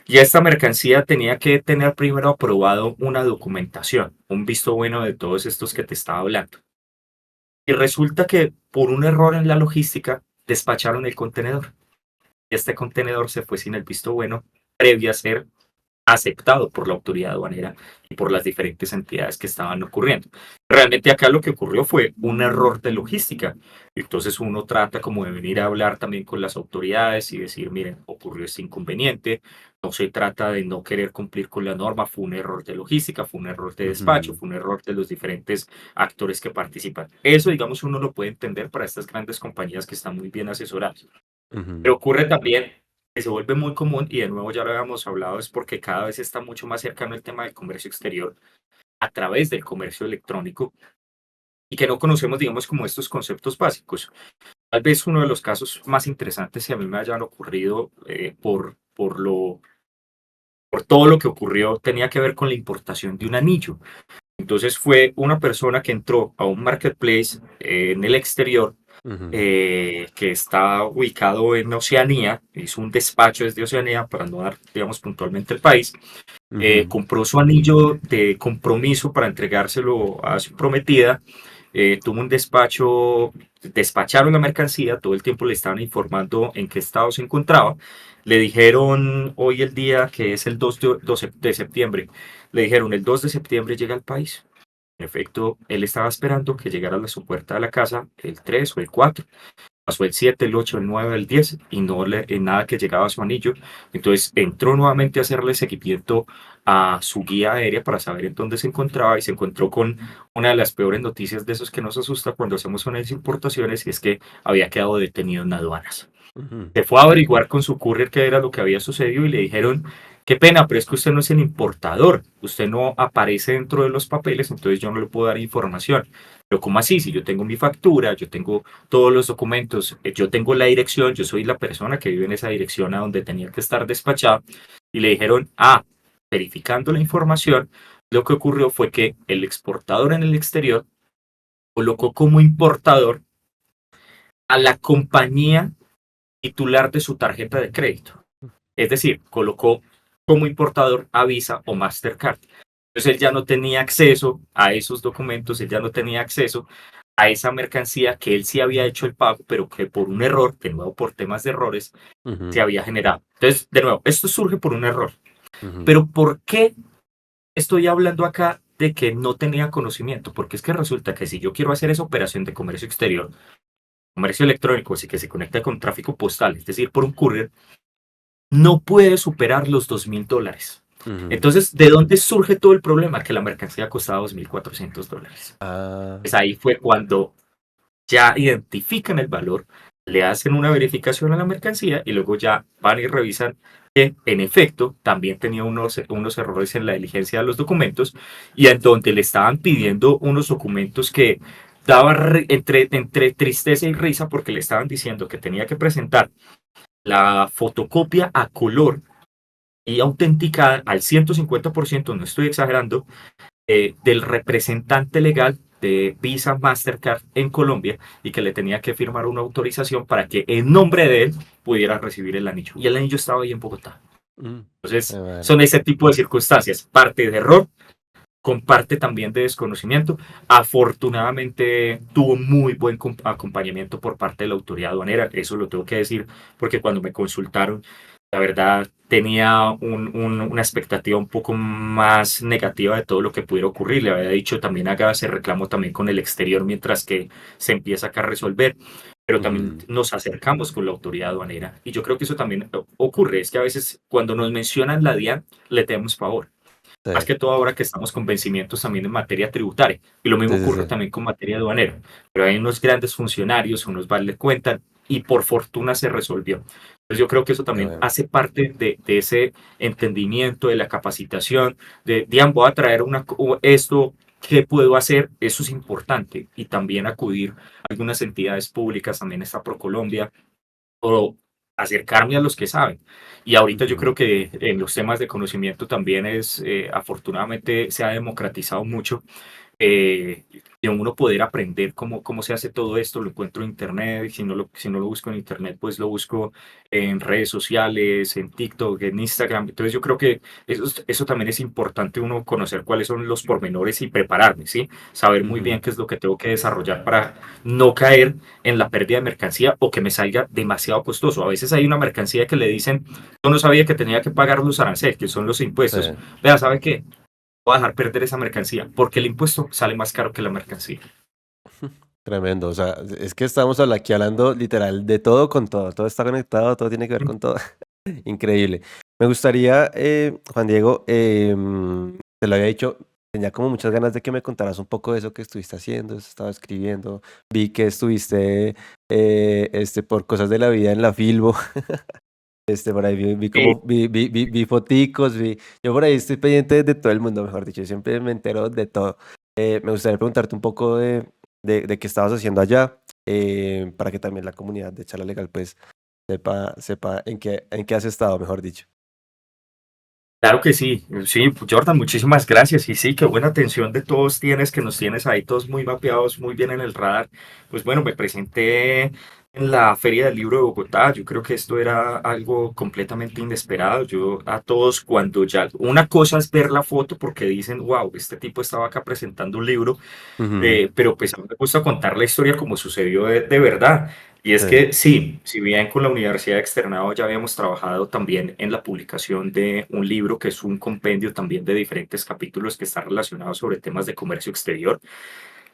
y esta mercancía tenía que tener primero aprobado una documentación, un visto bueno de todos estos que te estaba hablando. Y resulta que por un error en la logística despacharon el contenedor. Y este contenedor se fue sin el visto bueno previo a ser aceptado por la autoridad aduanera y por las diferentes entidades que estaban ocurriendo. Realmente acá lo que ocurrió fue un error de logística. Entonces uno trata como de venir a hablar también con las autoridades y decir, miren, ocurrió este inconveniente, no se trata de no querer cumplir con la norma, fue un error de logística, fue un error de despacho, Ujú, fue un error de los diferentes actores que participan. Eso, digamos, uno lo puede entender para estas grandes compañías que están muy bien asesoradas. ujú, Pero ocurre también que se vuelve muy común, y de nuevo ya lo habíamos hablado, es porque cada vez está mucho más cercano el tema del comercio exterior a través del comercio electrónico y que no conocemos, digamos, como estos conceptos básicos. Tal vez uno de los casos más interesantes que a mí me hayan ocurrido por todo lo que ocurrió tenía que ver con la importación de un anillo. Entonces fue una persona que entró a un marketplace en el exterior ujú, que está ubicado en Oceanía, hizo un despacho desde Oceanía para no dar, digamos, puntualmente el país, ujú, compró su anillo de compromiso para entregárselo a su prometida, tuvo un despacho, despacharon la mercancía, todo el tiempo le estaban informando en qué estado se encontraba, le dijeron hoy el día que es el 2 de septiembre, le dijeron el 2 de septiembre llega al país. En efecto, él estaba esperando que llegara a su puerta de la casa el 3 o el 4. Pasó el 7, el 8, el 9, el 10 y no le, en nada que llegaba a su anillo. Entonces entró nuevamente a hacerle seguimiento a su guía aérea para saber en dónde se encontraba y se encontró con una de las peores noticias de esos que nos asusta cuando hacemos unas importaciones y es que había quedado detenido en aduanas. ujú, Se fue a averiguar con su courier qué era lo que había sucedido y le dijeron, qué pena, pero es que usted no es el importador, usted no aparece dentro de los papeles, entonces yo no le puedo dar información. Pero ¿cómo así? Si yo tengo mi factura, yo tengo todos los documentos, yo tengo la dirección, yo soy la persona que vive en esa dirección a donde tenía que estar despachado. Y le dijeron, verificando la información, lo que ocurrió fue que el exportador en el exterior colocó como importador a la compañía titular de su tarjeta de crédito. Es decir, colocó como importador a Visa o Mastercard. Entonces él ya no tenía acceso a esos documentos, él ya no tenía acceso a esa mercancía que él sí había hecho el pago, pero que por un error, de nuevo por temas de errores, se ujú, había generado. Entonces, de nuevo, esto surge por un error. ujú, Pero ¿por qué estoy hablando acá de que no tenía conocimiento? Porque es que resulta que si yo quiero hacer esa operación de comercio exterior, comercio electrónico, así que se conecta con tráfico postal, es decir, por un courier, no puede superar los $2.000. ujú. Entonces, ¿de dónde surge todo el problema? Que la mercancía costaba $2.400. Ah, Pues ahí fue cuando ya identifican el valor, le hacen una verificación a la mercancía y luego ya van y revisan que en efecto también tenía unos errores en la diligencia de los documentos y en donde le estaban pidiendo unos documentos que daba entre tristeza y risa porque le estaban diciendo que tenía que presentar la fotocopia a color y autenticada al 150%, no estoy exagerando, del representante legal de Visa Mastercard en Colombia y que le tenía que firmar una autorización para que en nombre de él pudiera recibir el anillo. Y el anillo estaba ahí en Bogotá. mm, Entonces, bueno, son ese tipo de circunstancias, parte de error, con parte también de desconocimiento. Afortunadamente tuvo muy buen acompañamiento por parte de la autoridad aduanera, eso lo tengo que decir, porque cuando me consultaron, la verdad tenía una expectativa un poco más negativa de todo lo que pudiera ocurrir. Le había dicho también haga ese reclamo también con el exterior mientras que se empieza acá a resolver. Pero también ujú, nos acercamos con la autoridad aduanera. Y yo creo que eso también ocurre. Es que a veces cuando nos mencionan la DIAN, le tenemos favor más sí, que todo ahora que estamos con vencimientos también en materia tributaria. Y lo mismo sí, sí, ocurre sí, también con materia aduanera. Pero hay unos grandes funcionarios, unos vale cuentan, y por fortuna se resolvió. Entonces yo creo que eso qué también bueno. hace parte de ese entendimiento, de la capacitación, de, Dian, voy a traer esto, ¿qué puedo hacer? Eso es importante. Y también acudir a algunas entidades públicas, también está ProColombia, o acercarme a los que saben. Y ahorita yo Ujú, creo que en los temas de conocimiento también afortunadamente se ha democratizado mucho eh, de uno poder aprender cómo se hace todo esto, lo encuentro en internet, y si no lo busco en internet, pues lo busco en redes sociales, en TikTok, en Instagram. Entonces yo creo que eso también es importante uno conocer cuáles son los pormenores y prepararme, ¿sí? Saber muy Ujú. bien qué es lo que tengo que desarrollar para no caer en la pérdida de mercancía o que me salga demasiado costoso. A veces hay una mercancía que le dicen, yo no sabía que tenía que pagar los aranceles, que son los Sí. impuestos. Vea, ¿sabe qué? Voy a dejar perder esa mercancía porque el impuesto sale más caro que la mercancía. Tremendo, o sea, es que estamos aquí hablando literal de todo con todo, todo está conectado, todo tiene que ver con todo. Increíble. Me gustaría, Juan Diego, te lo había dicho, tenía como muchas ganas de que me contaras un poco de eso que estuviste haciendo, eso estaba escribiendo, vi que estuviste por cosas de la vida en la Filbo, por ahí vi Sí, como, vi foticos, yo por ahí estoy pendiente de todo el mundo, mejor dicho, siempre me entero de todo. Me gustaría preguntarte un poco de qué estabas haciendo allá, para que también la comunidad de Charla Legal pues sepa en qué has estado, mejor dicho. claro que sí. Sí, Jordan, muchísimas gracias. Y sí, qué buena atención de todos tienes, que nos tienes ahí todos muy mapeados, muy bien en el radar. Pues bueno, me presenté en la Feria del Libro de Bogotá. Yo creo que esto era algo completamente inesperado. Yo a todos cuando ya, una cosa es ver la foto porque dicen, wow, este tipo estaba acá presentando un libro. Ujú. Pero pues a mí me gusta contar la historia como sucedió de verdad. Y es Sí. que sí, si bien con la Universidad de Externado ya habíamos trabajado también en la publicación de un libro que es un compendio también de diferentes capítulos que están relacionados sobre temas de comercio exterior.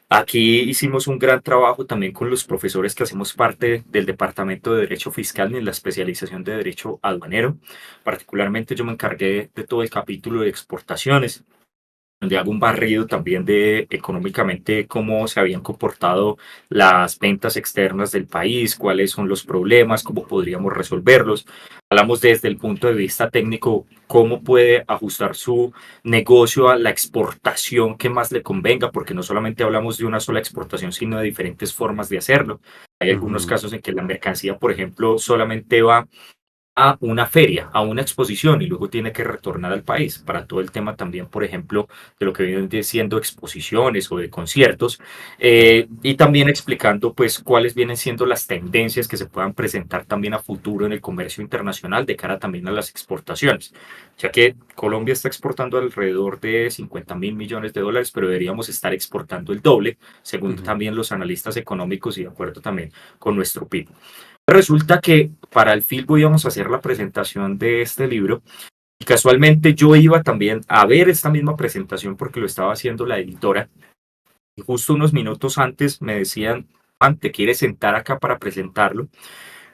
Aquí hicimos un gran trabajo también con los profesores que hacemos parte del Departamento de Derecho Fiscal y en la especialización de Derecho Aduanero. Particularmente yo me encargué de todo el capítulo de exportaciones donde hago un barrido también de económicamente cómo se habían comportado las ventas externas del país, cuáles son los problemas, cómo podríamos resolverlos. Hablamos desde el punto de vista técnico, cómo puede ajustar su negocio a la exportación que más le convenga, porque no solamente hablamos de una sola exportación, sino de diferentes formas de hacerlo. Hay algunos Ujú. casos en que la mercancía, por ejemplo, solamente va a una feria, a una exposición y luego tiene que retornar al país para todo el tema también, por ejemplo, de lo que vienen siendo exposiciones o de conciertos Sí. y también explicando pues cuáles vienen siendo las tendencias que se puedan presentar también a futuro en el comercio internacional de cara también a las exportaciones, ya que Colombia está exportando alrededor de 50.000 millones de dólares, pero deberíamos estar exportando el doble, según Ujú. también los analistas económicos y de acuerdo también con nuestro PIB. Resulta que para el Filbo íbamos a hacer la presentación de este libro y casualmente yo iba también a ver esta misma presentación porque lo estaba haciendo la editora y justo unos minutos antes me decían, Juan, ¿te quieres sentar acá para presentarlo?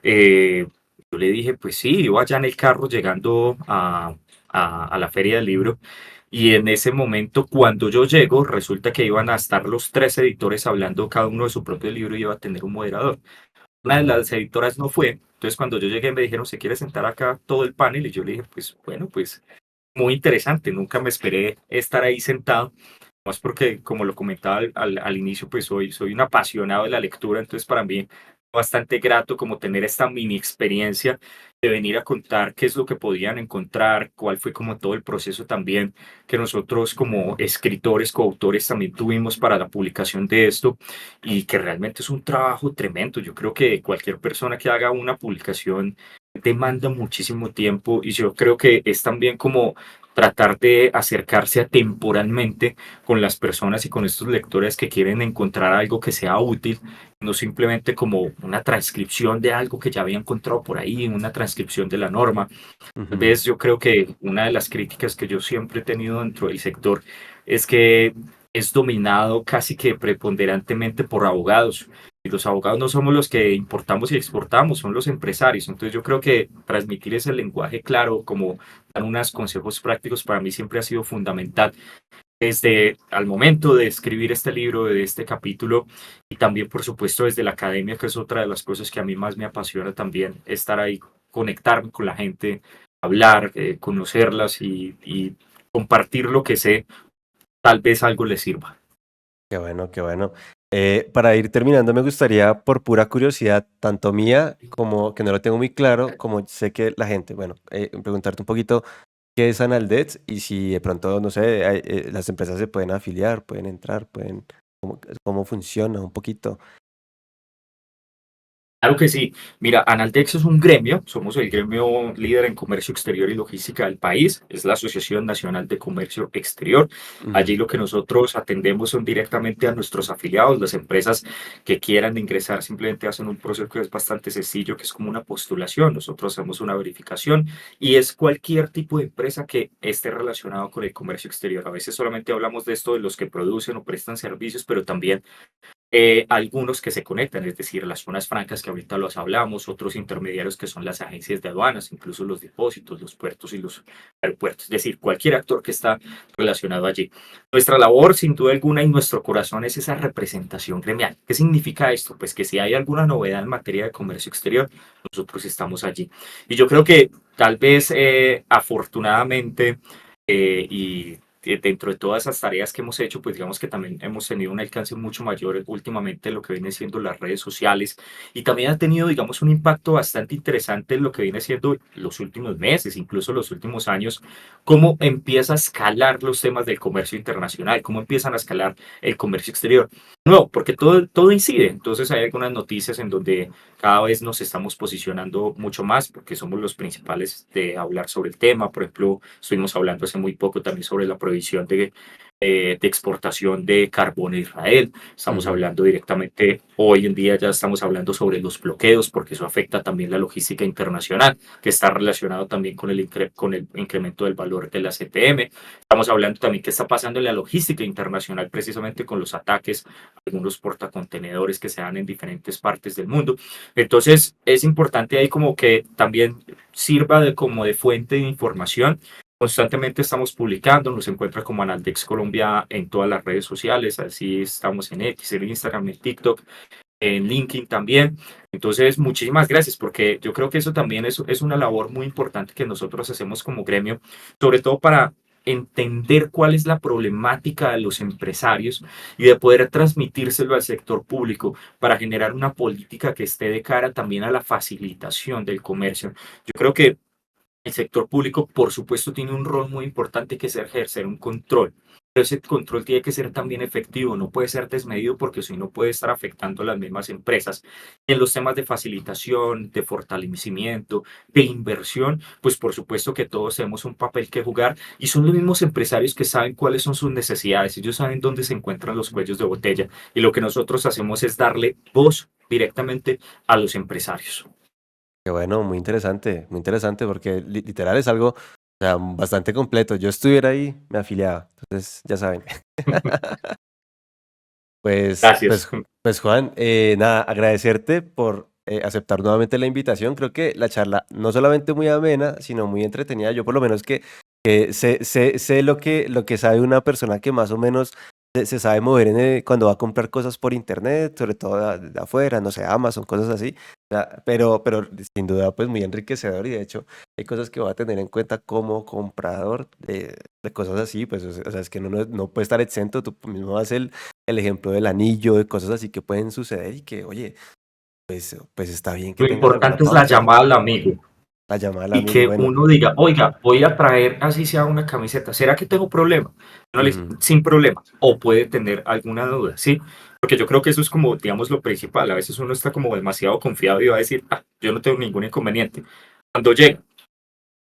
Eh, yo le dije, pues sí, iba allá en el carro llegando a la feria del libro y en ese momento cuando yo llego resulta que iban a estar los tres editores hablando cada uno de su propio libro y iba a tener un moderador. Una de Ujú. las editoras no fue. Entonces, cuando yo llegué, me dijeron, ¿se quiere sentar acá todo el panel? Y yo le dije, pues bueno, pues muy interesante. Nunca me esperé estar ahí sentado. Más porque, como lo comentaba al inicio, pues soy un apasionado de la lectura. Entonces, para mí, bastante grato como tener esta mini experiencia de venir a contar qué es lo que podían encontrar, cuál fue como todo el proceso también que nosotros como escritores, coautores también tuvimos para la publicación de esto y que realmente es un trabajo tremendo. Yo creo que cualquier persona que haga una publicación demanda muchísimo tiempo y yo creo que es también como tratar de acercarse atemporalmente con las personas y con estos lectores que quieren encontrar algo que sea útil, no simplemente como una transcripción de algo que ya había encontrado por ahí, una transcripción de la norma. Tal Ujú. vez yo creo que una de las críticas que yo siempre he tenido dentro del sector es que es dominado casi que preponderantemente por abogados. Y los abogados no somos los que importamos y exportamos, son los empresarios. Entonces yo creo que transmitir ese lenguaje claro, como dar unos consejos prácticos, para mí siempre ha sido fundamental. Desde al momento de escribir este libro, de este capítulo, y también, por supuesto, desde la academia, que es otra de las cosas que a mí más me apasiona también, estar ahí, conectarme con la gente, hablar, conocerlas y compartir lo que sé, tal vez algo les sirva. Qué bueno, qué bueno. Para ir terminando, me gustaría, por pura curiosidad, tanto mía como que no lo tengo muy claro, como sé que la gente, bueno, preguntarte un poquito. qué es Analdex y si de pronto, no sé, las empresas se pueden afiliar, pueden entrar, pueden, cómo funciona un poquito. Claro que sí. Mira, Analtex es un gremio, somos el gremio líder en comercio exterior y logística del país, es la Asociación Nacional de Comercio Exterior. Allí Ujú, lo que nosotros atendemos son directamente a nuestros afiliados, las empresas que quieran ingresar simplemente hacen un proceso que es bastante sencillo, que es como una postulación. Nosotros hacemos una verificación y es cualquier tipo de empresa que esté relacionado con el comercio exterior. A veces solamente hablamos de esto de los que producen o prestan servicios, pero también algunos que se conectan, es decir, las zonas francas que ahorita los hablamos, otros intermediarios que son las agencias de aduanas, incluso los depósitos, los puertos y los aeropuertos, es decir, cualquier actor que está relacionado allí. Nuestra labor, sin duda alguna, y nuestro corazón es esa representación gremial. ¿Qué significa esto? Pues que si hay alguna novedad en materia de comercio exterior, nosotros estamos allí. Y yo creo que tal vez, afortunadamente, y dentro de todas esas tareas que hemos hecho, pues digamos que también hemos tenido un alcance mucho mayor últimamente en lo que viene siendo las redes sociales y también ha tenido, digamos, un impacto bastante interesante en lo que viene siendo los últimos meses, incluso los últimos años, cómo empieza a escalar los temas del comercio internacional, cómo empiezan a escalar el comercio exterior. No, porque todo incide. Entonces hay algunas noticias en donde cada vez nos estamos posicionando mucho más porque somos los principales de hablar sobre el tema. Por ejemplo, estuvimos hablando hace muy poco también sobre la prohibición de exportación de carbón a Israel. Estamos ujú. hablando directamente, hoy en día ya estamos hablando sobre los bloqueos porque eso afecta también la logística internacional, que está relacionado también con con el incremento del valor de la CTM. Estamos hablando también qué está pasando en la logística internacional precisamente con los ataques a algunos portacontenedores que se dan en diferentes partes del mundo. Entonces, es importante ahí como que también sirva como de fuente de información. Constantemente estamos publicando, nos encuentra como Analdex Colombia en todas las redes sociales, así estamos en X, en Instagram, en TikTok, en LinkedIn también. Entonces, muchísimas gracias, porque yo creo que eso también es una labor muy importante que nosotros hacemos como gremio, sobre todo para entender cuál es la problemática de los empresarios y de poder transmitírselo al sector público para generar una política que esté de cara también a la facilitación del comercio. Yo creo que el sector público, por supuesto, tiene un rol muy importante que es ejercer un control, pero ese control tiene que ser también efectivo, no puede ser desmedido porque si no puede estar afectando a las mismas empresas. Y en los temas de facilitación, de fortalecimiento, de inversión, pues por supuesto que todos tenemos un papel que jugar y son los mismos empresarios que saben cuáles son sus necesidades, ellos saben dónde se encuentran los cuellos de botella y lo que nosotros hacemos es darle voz directamente a los empresarios. Qué bueno, muy interesante porque literal es algo, o sea, bastante completo. Yo estuviera ahí, me afiliaba. Entonces, ya saben. Gracias. Pues Juan, nada, agradecerte por aceptar nuevamente la invitación. Creo que la charla no solamente muy amena, sino muy entretenida. Yo por lo menos que sé lo que sabe una persona que más o menos se sabe mover cuando va a comprar cosas por internet, sobre todo de afuera, no sé, Amazon, cosas así. O sea, pero sin duda pues muy enriquecedor y de hecho hay cosas que voy a tener en cuenta como comprador de cosas así, pues o sea, es que no puede estar exento, tú mismo vas el ejemplo del anillo, de cosas así que pueden suceder y que, oye, pues está bien que Lo tengas alguna importante es la pauta, llamada al amigo la llamada al y amigo, que bueno, uno diga, oiga, voy a traer así sea una camiseta, ¿será que tengo problema? No le, ujú, sin problema, o puede tener alguna duda, ¿sí? Porque yo creo que eso es como, digamos, lo principal. A veces uno está como demasiado confiado y va a decir, ah, yo no tengo ningún inconveniente. Cuando llega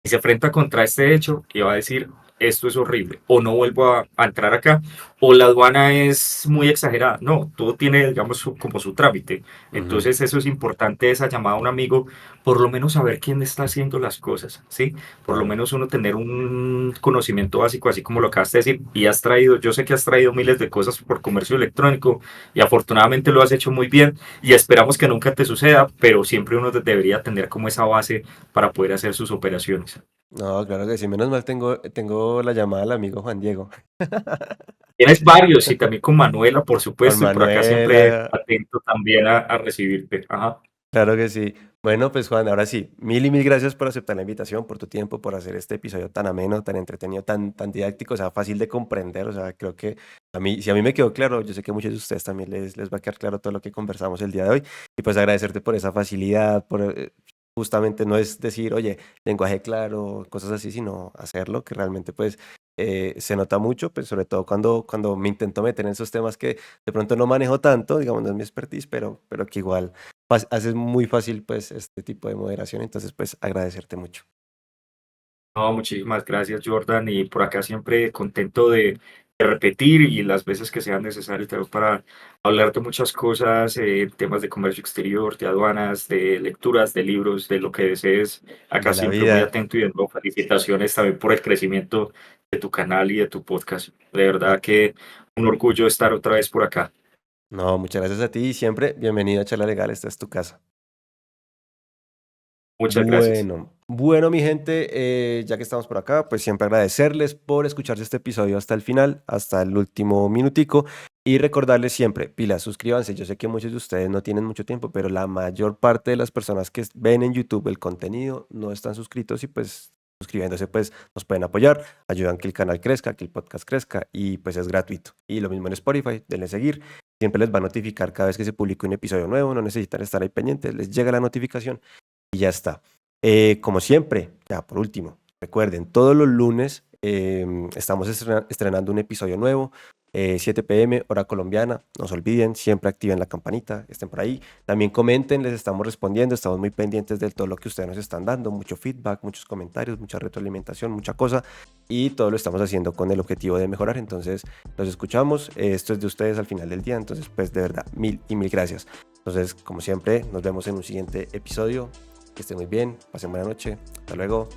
y se enfrenta contra este hecho y va a decir, esto es horrible, o no vuelvo a entrar acá, o la aduana es muy exagerada. No, todo tiene, digamos, como su trámite. ujú, Entonces eso es importante, esa llamada a un amigo, por lo menos saber quién está haciendo las cosas, ¿sí? Por lo claro. menos uno tener un conocimiento básico, así como lo acabas de decir, y has traído, yo sé que has traído miles de cosas por comercio electrónico y afortunadamente lo has hecho muy bien y esperamos que nunca te suceda, pero siempre uno debería tener como esa base para poder hacer sus operaciones. No, claro que sí, menos mal tengo la llamada al amigo Juan Diego. Tienes varios y también con Manuela, por Juan supuesto, y por acá siempre Manuela, atento también a recibirte. Ajá. claro que sí. Bueno, pues Juan, ahora sí, mil y mil gracias por aceptar la invitación, por tu tiempo, por hacer este episodio tan ameno, tan entretenido, tan didáctico, o sea, fácil de comprender. O sea, creo que si a mí me quedó claro, yo sé que a muchos de ustedes también les va a quedar claro todo lo que conversamos el día de hoy. Y pues agradecerte por esa facilidad, justamente no es decir, oye, lenguaje claro, cosas así, sino hacerlo, que realmente pues se nota mucho, pues sobre todo cuando me intento meter en esos temas que de pronto no manejo tanto, digamos, no es mi expertise, pero que igual haces muy fácil pues este tipo de moderación, entonces pues agradecerte mucho. No, muchísimas gracias, Jordan, y por acá siempre contento de repetir y las veces que sean necesarias también para hablar de muchas cosas, temas de comercio exterior, de aduanas, de lecturas, de libros, de lo que desees. Acá De la siempre muy vida. atento y de nuevo felicitaciones también por el crecimiento de tu canal y de tu podcast. De verdad que un orgullo estar otra vez por acá. No, muchas gracias a ti y siempre bienvenido a Charla Legal, esta es tu casa. Muchas gracias. Bueno, mi gente, ya que estamos por acá, pues siempre agradecerles por escucharse este episodio hasta el final, hasta el último minutico, y recordarles siempre, pilas, suscríbanse. Yo sé que muchos de ustedes no tienen mucho tiempo, pero la mayor parte de las personas que ven en YouTube el contenido no están suscritos y pues suscribiéndose pues nos pueden apoyar, ayudan que el canal crezca, que el podcast crezca y pues es gratuito. Y lo mismo en Spotify, denle seguir. Siempre les va a notificar cada vez que se publique un episodio nuevo, no necesitan estar ahí pendientes, les llega la notificación y ya está. Como siempre, ya por último, recuerden, todos los lunes estamos estrenando un episodio nuevo, 7 p.m. hora colombiana. No se olviden, siempre activen la campanita, estén por ahí. También comenten, les estamos respondiendo, estamos muy pendientes de todo lo que ustedes nos están dando, mucho feedback, muchos comentarios, mucha retroalimentación, mucha cosa. Y todo lo estamos haciendo con el objetivo de mejorar. Entonces, los escuchamos. Esto es de ustedes al final del día. Entonces, pues de verdad, mil y mil gracias. Entonces, como siempre, nos vemos en un siguiente episodio. Que estén muy bien, pasen buena noche. Hasta luego.